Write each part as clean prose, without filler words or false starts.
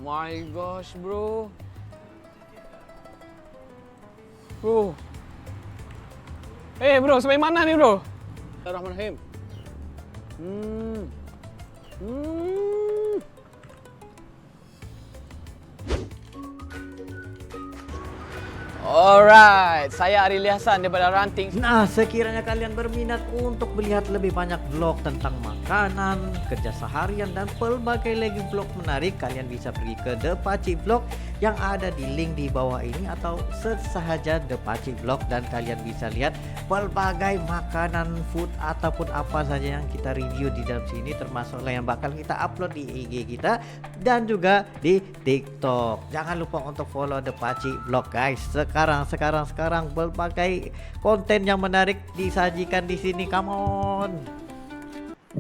My gosh, bro. Bro. Bro, sampai mana nih, bro? Bismillahirrahmanirrahim. Hmm. Alright, saya Ari Hasan daripada Ranting. Nah, sekiranya kalian berminat untuk melihat lebih banyak vlog tentang makanan, kerja seharian, dan pelbagai lagi vlog menarik, kalian bisa pergi ke The Pakcik Vlog yang ada di link di bawah ini, atau search sahaja The Pakcik Vlog dan kalian bisa lihat pelbagai makanan, food, ataupun apa saja yang kita review di dalam sini, termasuklah yang bakal kita upload di IG kita dan juga di TikTok. Jangan lupa untuk follow The Pakcik Vlog, guys. Sekarang berbagai konten yang menarik disajikan di sini. Come on.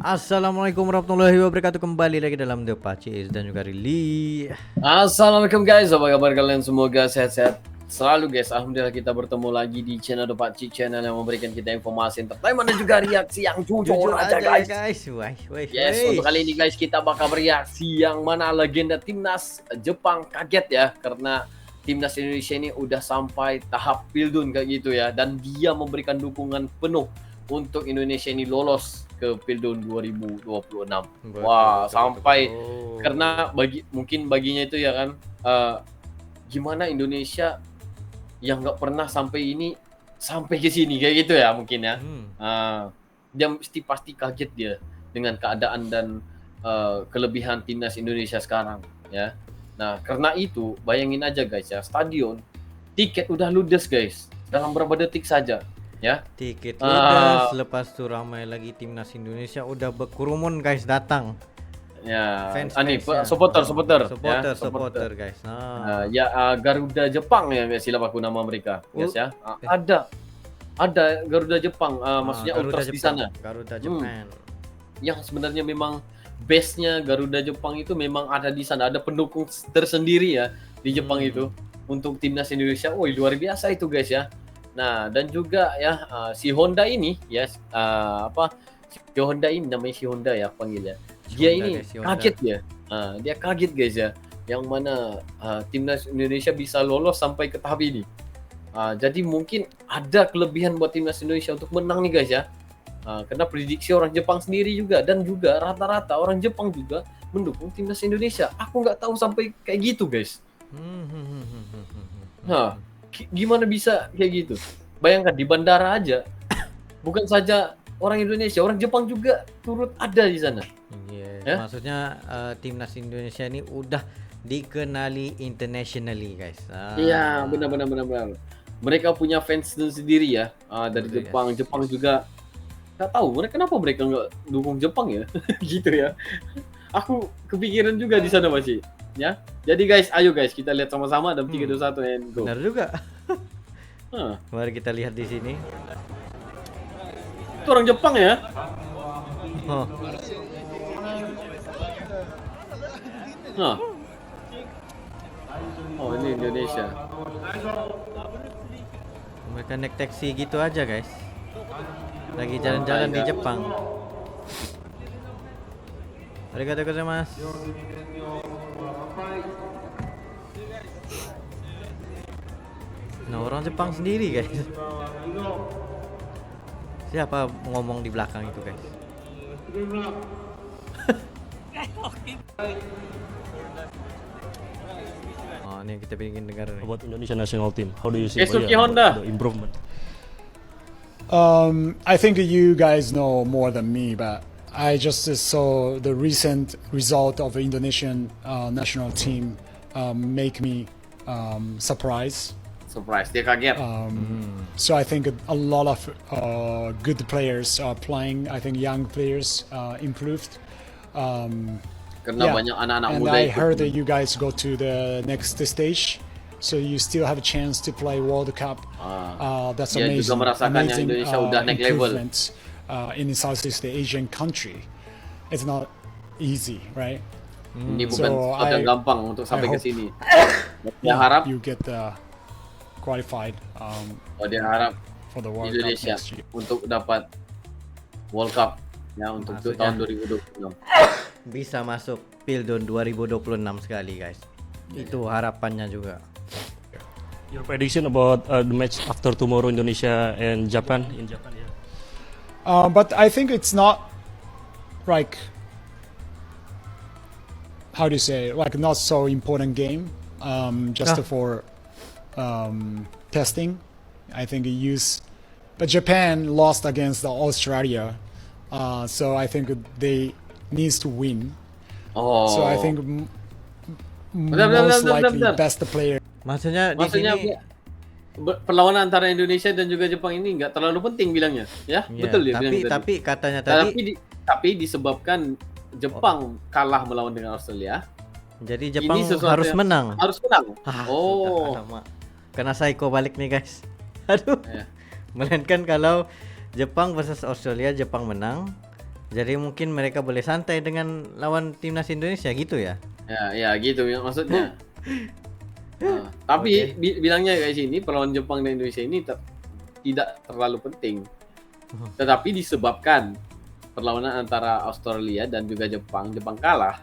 Assalamualaikum warahmatullahi wabarakatuh. Kembali lagi dalam The Pakcik dan juga Rili. Assalamualaikum guys, apa kabar kalian? Semoga sehat-sehat selalu guys. Alhamdulillah kita bertemu lagi di channel The Pakcik, channel yang memberikan kita informasi entertainment dan juga reaksi yang jujur aja guys. Yes, untuk kali ini guys kita bakal bereaksi yang mana legenda timnas Jepang kaget ya, karena timnas Indonesia ini udah sampai tahap Pildun kayak gitu ya, dan dia memberikan dukungan penuh untuk Indonesia ini lolos ke Pildun 2026. Wah, sampai karena mungkin baginya itu ya kan, gimana Indonesia yang nggak pernah sampai ke sini kayak gitu ya mungkin ya. Dia pasti kaget dia dengan keadaan dan kelebihan timnas Indonesia sekarang ya. Nah, karena itu bayangin aja guys ya, stadion tiket udah ludes guys dalam beberapa detik saja ya. Tiket ludes, lepas itu ramai lagi timnas Indonesia udah berkerumun guys datang. Ya, supporter guys. Garuda Jepang ya guys, silap aku nama mereka guys ya. Ada Garuda Jepang, maksudnya Garuda Ultras Jepang, di sana. Garuda Jepang. Yang sebenarnya memang base-nya Garuda Jepang itu memang ada di sana, ada pendukung tersendiri ya di Jepang itu untuk timnas Indonesia. Woi, luar biasa itu guys ya. Nah, dan juga ya si Honda ini ya, si Honda ini namanya si Honda ya panggilnya. Dia ini kaget ya. Dia kaget guys ya, yang mana timnas Indonesia bisa lolos sampai ke tahap ini. Jadi mungkin ada kelebihan buat timnas Indonesia untuk menang nih guys ya. Karena prediksi orang Jepang sendiri juga, dan juga rata-rata orang Jepang juga mendukung timnas Indonesia. Aku nggak tahu sampai kayak gitu guys. Nah, gimana bisa kayak gitu? Bayangkan di bandara aja, bukan saja orang Indonesia, orang Jepang juga turut ada di sana. Ya? Maksudnya timnas Indonesia ini udah dikenali internationally guys. Iya, benar. Mereka punya fans sendiri ya, dari Jepang. Jepang juga nggak tahu kenapa mereka nggak dukung Jepang ya. Gitu ya. Aku kepikiran juga di sana masih ya. Jadi guys, ayo guys kita lihat sama-sama dalam 3, 2, 1 and go. Benar juga. Mari kita lihat di sini. Itu orang Jepang ya. Oh, ini Indonesia. Mereka naik taksi gitu aja guys. Lagi jalan-jalan di Jepang. Arigatou gozaimasu. Nah, orang Jepang sendiri guys. Siapa ngomong di belakang itu guys? Oh, ini yang kita ingin dengar nih. About Indonesia national team, how do you see Keisuke Honda the improvement? I think you guys know more than me, but I just saw the recent result of the Indonesian national team make me surprised. Dia kaget. So I think a lot of good players are playing. I think young players improved. Karena banyak anak-anak and muda I ikut. heard that you guys go to the next stage. So you still have a chance to play World Cup. That's Dia amazing. juga merasakan yang Indonesia udah naik level. In Southeast Asian country, it's not easy, right? Ini bukan So sesuatu yang gampang untuk sampai ke hope- sini. Dia harap you get qualified dia harap for the World Cup Indonesia next year. untuk dapat World Cup ya untuk Maksudnya? tahun 2026. Bisa masuk Pildun 2026 sekali guys. Itu harapannya juga. Your prediction about the match after tomorrow, Indonesia and Japan in Japan? Yeah. But I think it's not like, how do you say, like not so important game. Just for testing. I think but Japan lost against Australia, so I think they needs to win. Oh. So I think Bentar. most likely best player. Maksudnya di Maksudnya sini perlawanan antara Indonesia dan juga Jepang ini nggak terlalu penting bilangnya, ya? ya, Betul dia bilang tadi. tapi katanya tadi Tapi disebabkan Jepang kalah melawan dengan Australia. jadi Jepang sesuatu harus yang- menang. Harus menang. Sudah, alamak. Kena psycho balik nih guys. Aduh. Ya. Melainkan kalau Jepang versus Australia, Jepang menang. Jadi mungkin mereka boleh santai dengan lawan timnas Indonesia gitu ya. Ya gitu ya maksudnya. Nah, tapi bilangnya guys ini perlawanan Jepang dan Indonesia ini tidak terlalu penting. Tetapi disebabkan perlawanan antara Australia dan juga Jepang kalah.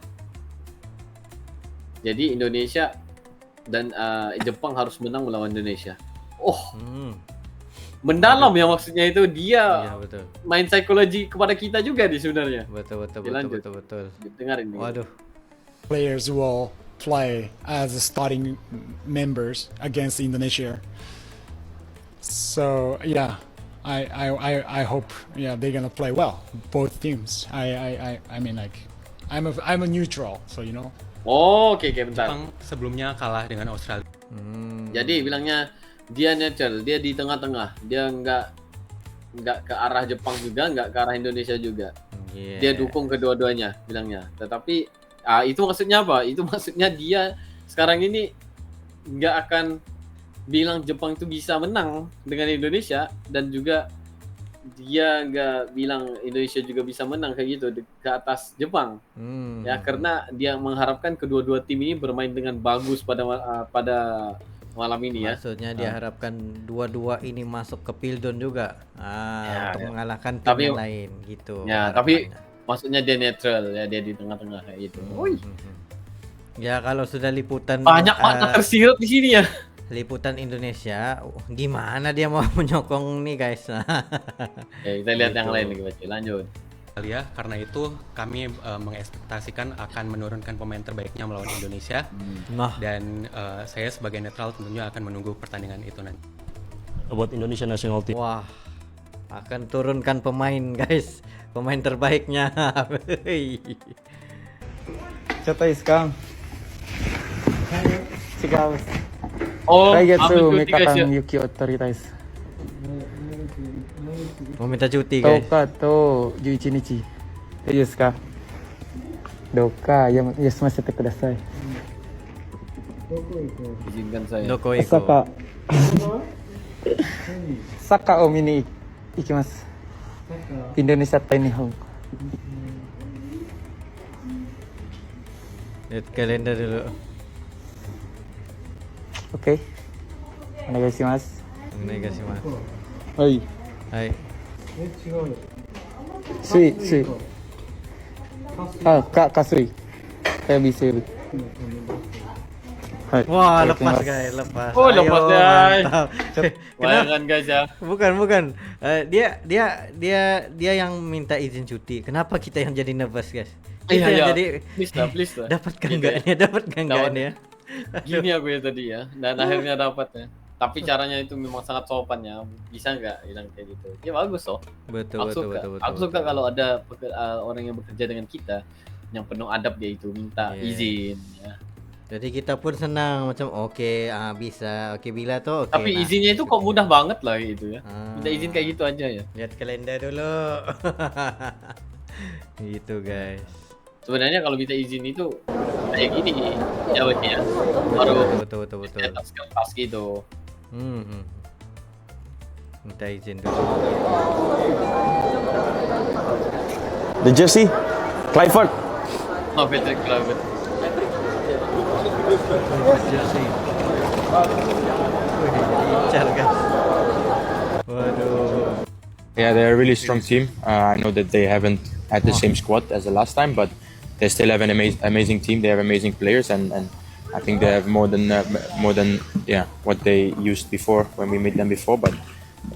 Jadi Indonesia dan Jepang harus menang melawan Indonesia. Mendalam ya maksudnya itu dia Iya betul. main psikologi kepada kita juga di sebenarnya. Betul. Dengarin nih. Waduh. Players will play as starting members against Indonesia. So yeah, I hope they're gonna play well, both teams. I mean like I'm a neutral, so you know. Oh, oke bentar. Jepang sebelumnya kalah dengan Australia. Jadi bilangnya dia netral, dia di tengah-tengah. Dia nggak ke arah Jepang juga, nggak ke arah Indonesia juga. Yeah. Dia dukung kedua-duanya bilangnya. Tetapi itu maksudnya apa? Itu maksudnya dia sekarang ini nggak akan bilang Jepang itu bisa menang dengan Indonesia dan juga dia nggak bilang Indonesia juga bisa menang kayak gitu ke atas Jepang. Ya karena dia mengharapkan kedua-dua tim ini bermain dengan bagus pada malam ini ya. Maksudnya dia harapkan dua-dua ini masuk ke Pildon juga. Untuk mengalahkan tim Tapi- yang lain gitu. Ya, tapi maksudnya dia netral ya, dia di tengah-tengah kayak gitu. Ya kalau sudah liputan Banyak makna tersirat di sini ya. liputan Indonesia, gimana dia mau menyokong nih guys? Ya, kita lihat yang lain lagi baca. Lanjut. Ya, karena itu kami mengekspektasikan akan menurunkan pemain terbaiknya melawan Indonesia. Nah, Dan saya sebagai netral tentunya akan menunggu pertandingan itu nanti. About Indonesia national team. wah, akan turunkan pemain guys, pemain terbaiknya. ちょっといいですか違う Oh, 来月 ambil 3 cuti guys ya. 日間雪を取りたいです Mau minta cuti guys. 10日と11日いいですかどうか休ませてください Izinkan saya. Doko サッ Iko. カーサッカーを見に行きますインドネシア対日本 Lihat kalender dulu. OK お願いします Onegaishimasu. はい Hai. 水か水か水はい Wah, いただきま lepas す guys, lepas. Oh, Ayo, lepas, guys. mantap. Bayangkan guys ya. Bukan. Dia yang minta izin cuti. Kenapa kita yang jadi nervous, guys? Kita yang jadi Please lah. dapatkan Gitu enggak ya. nih? Dapatkan enggak Dapat. nih ya? Gini aku ya tadi ya. Dan akhirnya dapat ya. Tapi caranya itu memang sangat sopan ya. Bisa nggak bilang kayak gitu? Ya bagus loh. Betul. Aku suka kalau ada orang yang bekerja dengan kita yang penuh adab dia itu minta Iya. izin ya. Jadi kita pun senang macam oke, bisa. Oke, bila tuh oke. Tapi nah. izinnya itu kok mudah banget lah gitu ya. Ah. Minta izin kayak gitu aja ya. Lihat kalender dulu. Gitu, guys. Sebenarnya kalau minta izin itu kayak gini jawabnya ya. Baru Betul. di atas kertas gitu. Minta izin dulu. The jersey, Clifford. Oh, Patrick Kluivert. Jersey. Incar, guys. Waduh. Yeah, they're a really strong team. I know that they haven't had the same squad as the last time, but they still have an amazing team. They have amazing players, and I think they have more than yeah what they used before when we met them before, but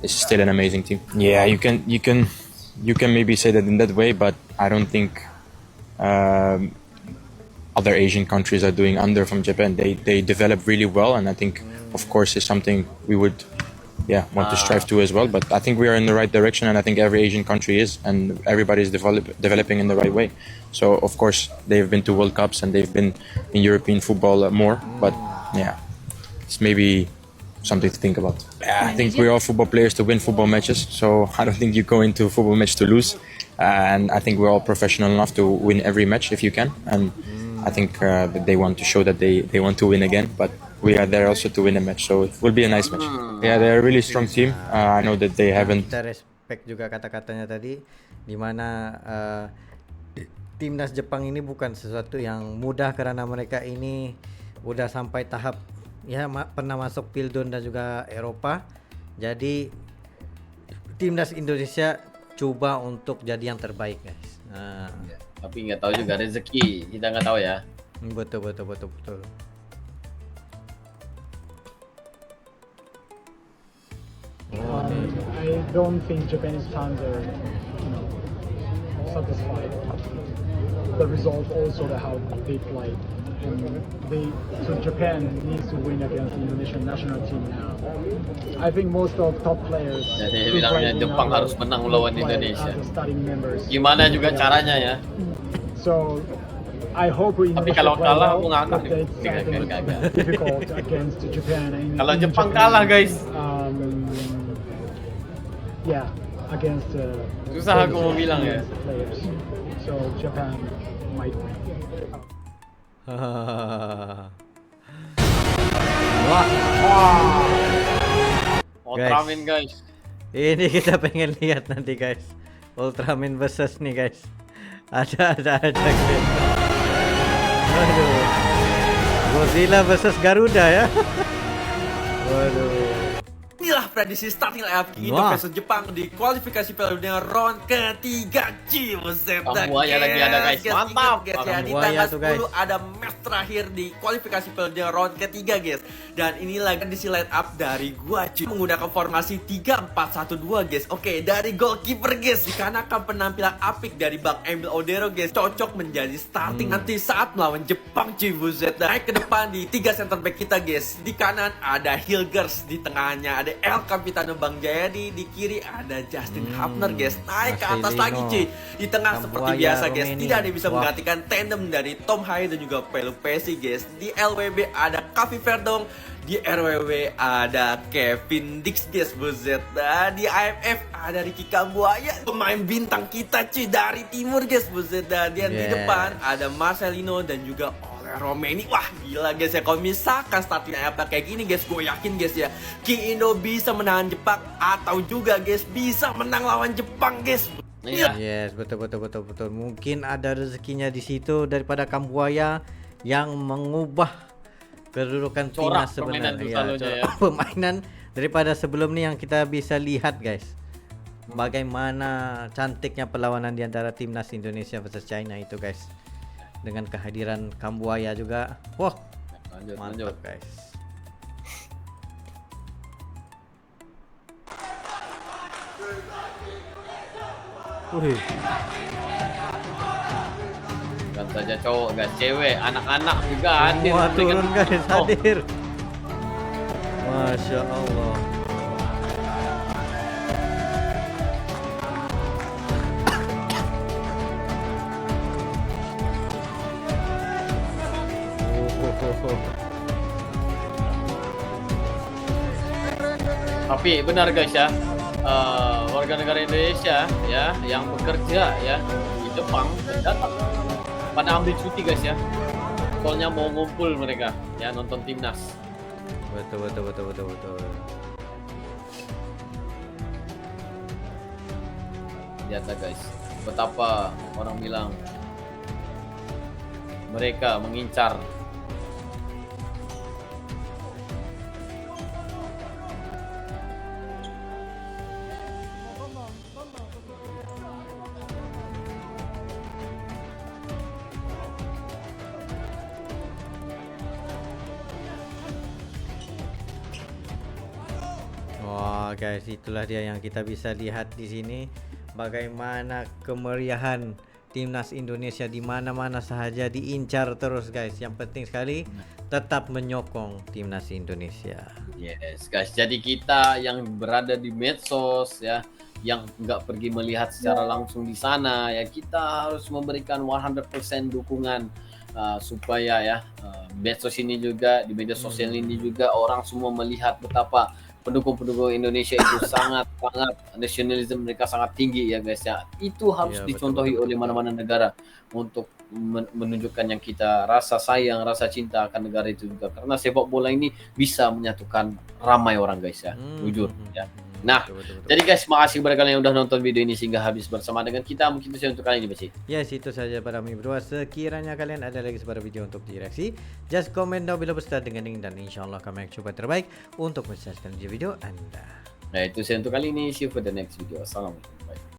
it's still an amazing team. Yeah, you can maybe say that in that way, but I don't think other Asian countries are doing under from Japan. They develop really well, and I think of course is something we would want to strive to as well. But I think we are in the right direction, and I think every Asian country is, and everybody is developing in the right way. So of course they've been to World Cups and they've been in European football more, but yeah, it's maybe something to think about. I think we're all football players to win football matches, so I don't think you go into a football match to lose, and I think we're all professional enough to win every match if you can, and I think that they want to show that they want to win again, but we are there also to win a match, so it will be a nice match. Yeah, they're a really strong team. I know that they haven't. Kita respect juga kata-katanya tadi, di mana timnas Jepang ini bukan sesuatu yang mudah karena mereka ini udah sampai tahap ya pernah masuk Pildun dan juga Eropa. Jadi timnas Indonesia coba untuk jadi yang terbaik, guys. Nah, Tapi nggak tahu juga rezeki, kita nggak tahu ya. betul. I don't think Japanese fans are, satisfied. The result also how they played. So Japan needs to win against the Indonesian national team now. I think most of top players. Jadi bilangnya Jepang harus menang lawan Indonesia. Starting members. Gimana juga caranya ya? So I hope Tapi kalau kalah aku ngakak nih. difficult against Japan. Kalau Jepang kalah guys, yeah, against susah aku mau bilang ya. players. So Japan might win. Ultraman guys. Ini kita pengen lihat nanti, guys. Ultraman versus nih, guys. Ada guys. Waduh. Godzilla versus Garuda ya. Waduh. Inilah prediksi starting lineup Indo Wah. versus Jepang di kualifikasi Piala Dunia round ketiga. Kambuaya lagi ada, guys. Mantap. Guys, ya. Di Kambuaya tanggal tuh, guys. 10 ada match terakhir di kualifikasi Piala Dunia round ketiga, guys. Dan inilah kondisi line up dari gua cuy, menggunakan formasi 3-4-1-2, guys. Oke, dari goalkeeper, guys, dikarenakan penampilan apik dari Bang Emil Odero, guys, cocok menjadi starting nanti saat melawan Jepang cuy. Buset. Naik ke depan di 3 center back kita, guys. Di kanan ada Hilgers, di tengahnya ada El Capitano Bang Jayadi, di kiri ada Justin Hapner, guys. Naik ke atas lagi cuy. Di tengah seperti Kambuaya, biasa, guys, Romania. tidak ada yang bisa Wah. menggantikan tandem dari Tom Hai dan juga Pelu Pesi, guys. Di LWB ada Kavi Verdong, di RWW ada Kevin Dix, guys. Buset. Dan di AMF ada Ricky Kambuaya, pemain bintang kita cuy dari timur, guys. Buset. Dan di Yes. depan ada Marcelino dan juga Romeni. Wah gila guys ya, kalau misalkan starting apa kayak gini guys, gue yakin guys ya, King Indo bisa menahan Jepang atau juga guys bisa menang lawan Jepang, guys. Iya. Yes, betul. Mungkin ada rezekinya di situ daripada Kambuaya yang mengubah kedudukan Corak timnas permainan sebenarnya. tuh selalunya ya. Permainan daripada sebelum ini yang kita bisa lihat, guys. Bagaimana cantiknya perlawanan di antara timnas Indonesia versus China itu, guys. Dengan kehadiran Kambuaya juga. Wah, Lanjut. mantap, guys. Wih, Bukan saja cowok guys, cewek, anak-anak juga hadir. semua memberikan turun, guys, support. hadir. Masya Allah. Tapi benar guys ya, warga negara Indonesia ya yang bekerja ya di Jepang datang pada ambil cuti guys ya. Soalnya mau ngumpul mereka ya nonton timnas. Betul. Lihat guys, betapa orang bilang mereka mengincar guys, itulah dia yang kita bisa lihat di sini, bagaimana kemeriahan timnas Indonesia di mana-mana sahaja diincar terus guys. Yang penting sekali tetap menyokong timnas Indonesia. Yes guys, jadi kita yang berada di medsos ya, yang nggak pergi melihat secara langsung di sana ya, kita harus memberikan 100% dukungan supaya ya medsos ini juga, di media sosial ini juga orang semua melihat betapa pendukung-pendukung Indonesia itu sangat nasionalisme mereka sangat tinggi ya guys ya. Itu harus Ya, dicontohi oleh mana-mana negara untuk menunjukkan yang kita rasa sayang, rasa cinta akan negara itu juga, karena sepak bola ini bisa menyatukan ramai orang guys ya, jujur ya. Nah, Betul. jadi guys, makasih kepada kalian yang udah nonton video ini sehingga habis bersama dengan kita. Mungkin itu saja untuk kali ini, Beci. Yes, itu saja para kami berdua. Sekiranya kalian ada lagi sebuah video untuk direaksi, just comment down below beserta dengan link, dan insyaallah kami akan coba terbaik untuk mensukseskan video Anda. Nah, itu saja untuk kali ini. See you for the next video. Assalamualaikum. Bye.